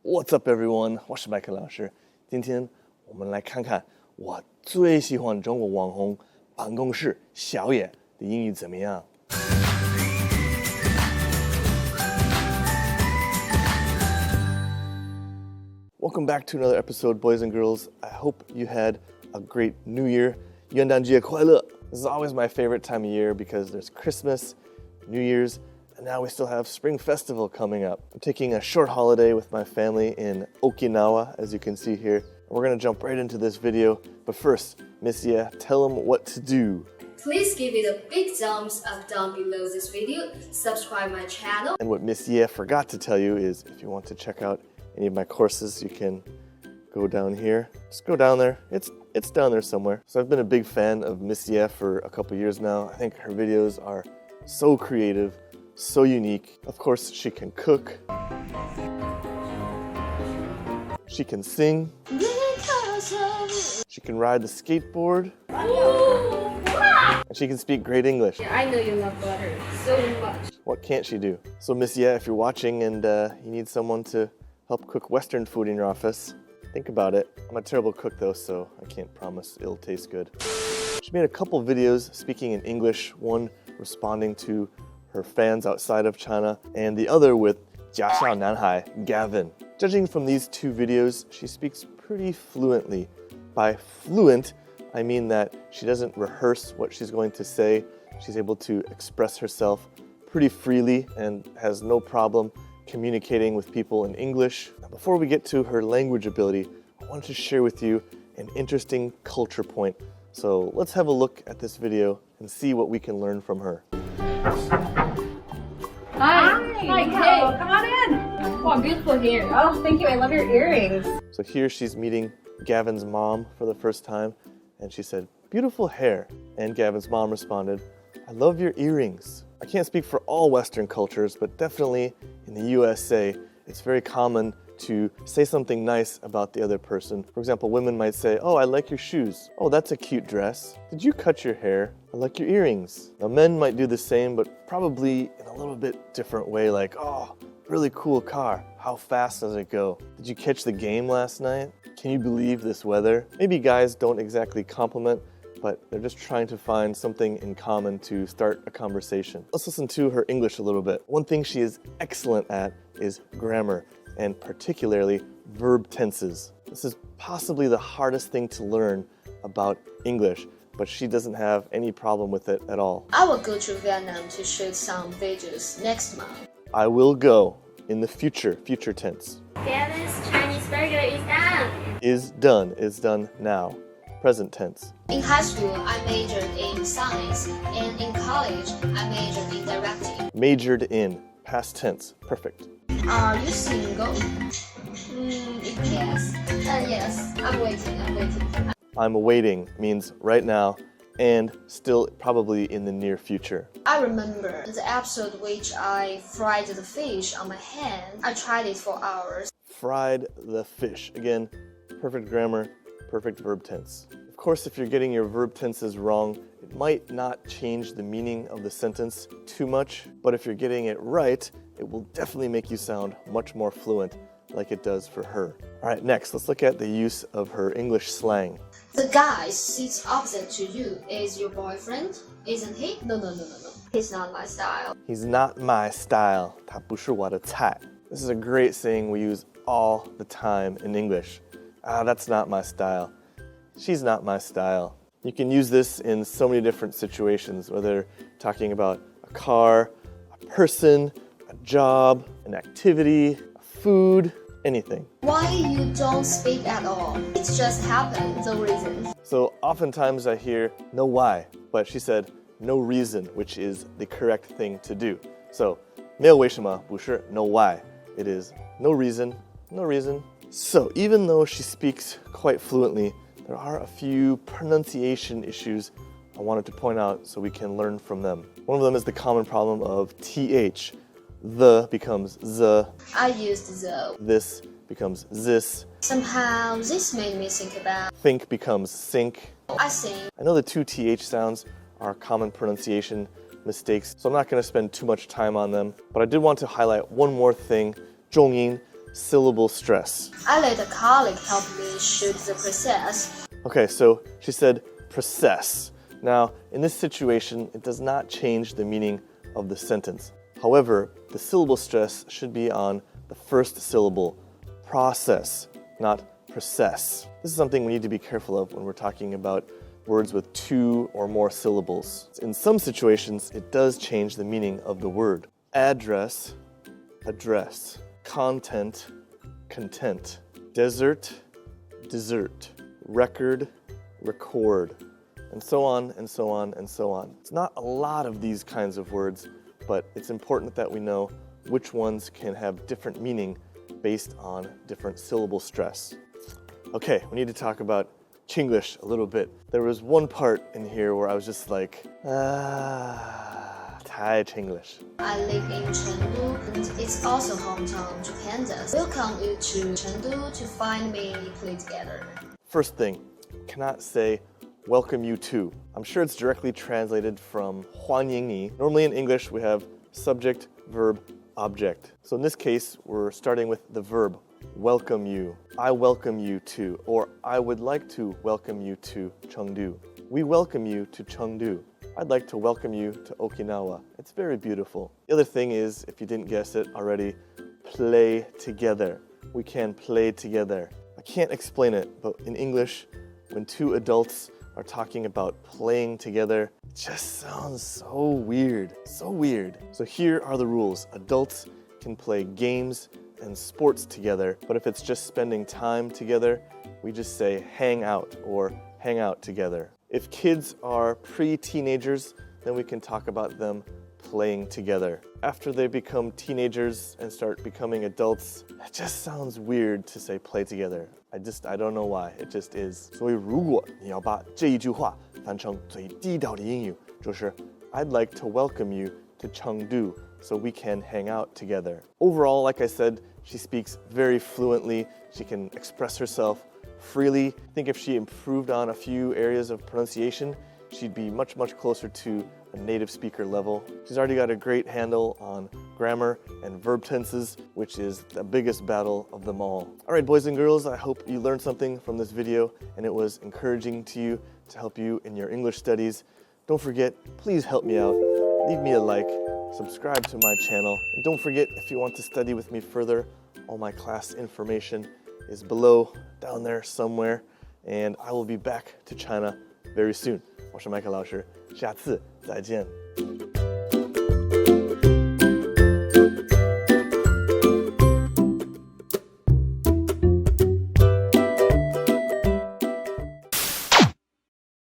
What's up, everyone？ 我是麦克老师。今天我们来看看我最喜欢中国网红办公室小野的英语怎么样。Welcome back to another episode, boys and girls. I hope you had a great New Year. 元旦节快乐! This is always my favorite time of year because there's Christmas, New Year's, and now we still have Spring Festival coming up. I'm taking a short holiday with my family in Okinawa, as you can see here. We're going to jump right into this video, but first, Miss Ye, tell them what to do. Please give it a big thumbs up down below this video, subscribe my channel. And what Miss Ye forgot to tell you is if you want to check out any of my courses, you can go down here. Just go down there. It's down there somewhere. So I've been a big fan of Miss Ye for a couple years now. I think her videos are so creative, so unique. Of course, she can cook. She can sing. She can ride the skateboard. And she can speak great English. Yeah, I know you love butter so much. What can't she do? So Miss Ye, if you're watching and you need someone to help cook Western food in your office, think about it. I'm a terrible cook though, so I can't promise it'll taste good. She made a couple videos speaking in English, one responding to her fans outside of China, and the other with Jiaxiao Nanhai, Gavin. Judging from these two videos, she speaks pretty fluently. By fluent, I mean that she doesn't rehearse what she's going to say. She's able to express herself pretty freely and has no problem communicating with people in English. Now, before we get to her language ability, I wanted to share with you an interesting culture point. So let's have a look at this video and see what we can learn from her. Hi, hey, come on in. Wow, beautiful hair. Oh, thank you. I love your earrings. So here she's meeting Gavin's mom for the first time, and she said, "Beautiful hair." And Gavin's mom responded, "I love your earrings." I can't speak for all Western cultures, but definitely in the USA, it's very common to say something nice about the other person. For example, women might say, "Oh, I like your shoes." "Oh, that's a cute dress." "Did you cut your hair?" "I like your earrings." Now, men might do the same, but probably in a little bit different way, like, "Oh, really cool car. How fast does it go?" "Did you catch the game last night?" "Can you believe this weather?" Maybe guys don't exactly compliment, but they're just trying to find something in common to start a conversation. Let's listen to her English a little bit. One thing she is excellent at is grammar, and particularly verb tenses. This is possibly the hardest thing to learn about English, but she doesn't have any problem with it at all. I will go to Vietnam to shoot some videos next month. I will go in the future tense. Gavin's Chinese burger is done. Is done now. Present tense. In high school, I majored in science, and in college, I majored in directing. Majored in. Past tense. Perfect. Are you single? Yes. Yes, I'm waiting. I'm waiting means right now and still probably in the near future. I remember the episode which I fried the fish on my hand. I tried it for hours. Fried the fish. Again, perfect grammar, perfect verb tense. Of course, if you're getting your verb tenses wrong, it might not change the meaning of the sentence too much, but if you're getting it right, it will definitely make you sound much more fluent like it does for her. All right, next, let's look at the use of her English slang. The guy sits opposite to you is your boyfriend, isn't he? No. He's not my style. He's not my style. 他不是我的菜. This is a great saying we use all the time in English. That's not my style. She's not my style. You can use this in so many different situations, whether talking about a car, a person, a job, an activity, food, anything. Why you don't speak at all? It just happened, no reason. So oftentimes I hear no why, but she said no reason, which is the correct thing to do. So 没有为什么不是 no why. It is no reason, no reason. So even though she speaks quite fluently, there are a few pronunciation issues I wanted to point out so we can learn from them. One of them is the common problem of th. The becomes z. I used the. This becomes this. Somehow this made me think about. Think becomes sink. I think. I know the two th sounds are common pronunciation mistakes, so I'm not going to spend too much time on them. But I did want to highlight one more thing. 重音 syllable stress. I let a colleague help me shoot the process. Okay, so she said process. Now, in this situation, it does not change the meaning of the sentence. However, the syllable stress should be on the first syllable, process, not process. This is something we need to be careful of when we're talking about words with 2 or more syllables. In some situations, it does change the meaning of the word. Address, address. Content, content. Desert, dessert. Record, record. And so on, and so on, and so on. It's not a lot of these kinds of words, but it's important that we know which ones can have different meaning based on different syllable stress. Okay, we need to talk about Chinglish a little bit. There was one part in here where I was just like, Thai Chinglish. I live in Chengdu, and it's also hometown to pandas. Welcome you to Chengdu to find me play together. First thing, cannot say welcome you to. I'm sure it's directly translated from 欢迎你. Normally in English we have subject, verb, object. So in this case, we're starting with the verb, welcome you. I welcome you to, or I would like to welcome you to Chengdu. We welcome you to Chengdu. I'd like to welcome you to Okinawa. It's very beautiful. The other thing is, if you didn't guess it already, play together. We can play together. I can't explain it, but in English, when 2 adults are talking about playing together, it just sounds so weird. So weird. So here are the rules. Adults can play games and sports together, but if it's just spending time together, we just say hang out or hang out together. If kids are pre-teenagers, then we can talk about them playing together. After they become teenagers and start becoming adults, it just sounds weird to say play together. I don't know why, it just is. 所以如果你要把这一句话翻成最地道的英语，就是 I'd like to welcome you to Chengdu so we can hang out together. Overall, like I said, she speaks very fluently. She can express herself freely. I think if she improved on a few areas of pronunciation, she'd be much, much closer to a native speaker level. She's already got a great handle on grammar and verb tenses, which is the biggest battle of them all. All right, boys and girls, I hope you learned something from this video and it was encouraging to you to help you in your English studies. Don't forget, please help me out. Leave me a like, subscribe to my channel, and don't forget, if you want to study with me further, all my class information is below, down there somewhere, and I will be back to China very soon. 我是麦克老师，下次再见。